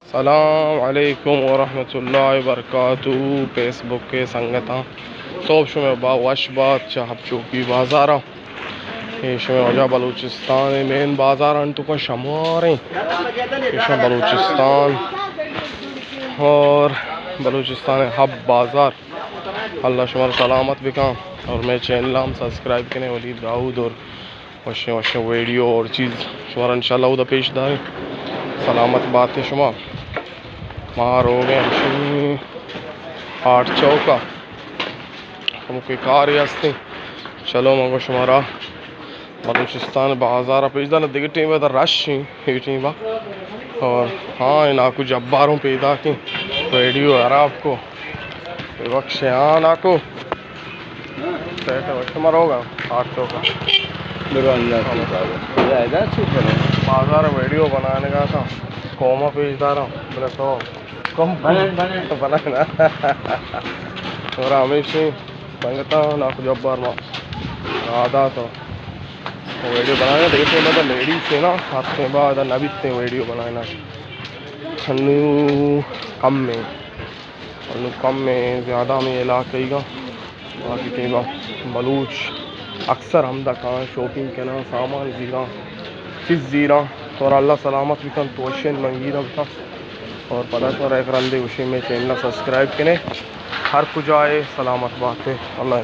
सलाम अलैकुम वरहमतुल्लाहि वबरकातुहू। फेसबुक के संगता सोब शुमे बा वशबात चाहब चौकी बाज़ार शुमे वजह बलूचिस्तान मेन बाज़ार अंटू का शमारे बलूचिस्तान और बलूचिस्तान हब बाज़ार अल्लाह शुमार सलामत बिका। और मैं चैनल हम सब्सक्राइब करें वलीद दाऊद और वशे वशे वीडियो और चीज़ शुमार इंशाल्लाह उदा पेश दाए सलामत बात है शुमार मार हो गए आठ चौका हम कोई कार हस्ते चलो मगो शुमारा बलूचिस्तान बाज़ार पेजदा दिगे टीम रश टीम और हाँ नाकू जब्बारों पैदा की वीडियो आ रहा आपको वक्त नाकू शुमार होगा आठ चौका बाज़ार वीडियो बनाने का था कोमा पेजदा रहा बोले तो कम बना और हमेशा संगता नाकू जब्बार माँ आधा तो वीडियो बनाने देखते मतलब लेडीज थे ना हफ्ते बाद नबी थे वीडियो बनाना कम में ज़्यादा में इलाके का बाकी थे बलूच अक्सर हम कहाँ शॉपिंग के ना सामान जीरा चीज़ जीरा और अल्लाह सलामत भी कन तोशन मंगीरा भी और पता चल रहा है रंदे उसी में चैनल सब्सक्राइब करें हर कुछ आए सलामत बात है अल्लाह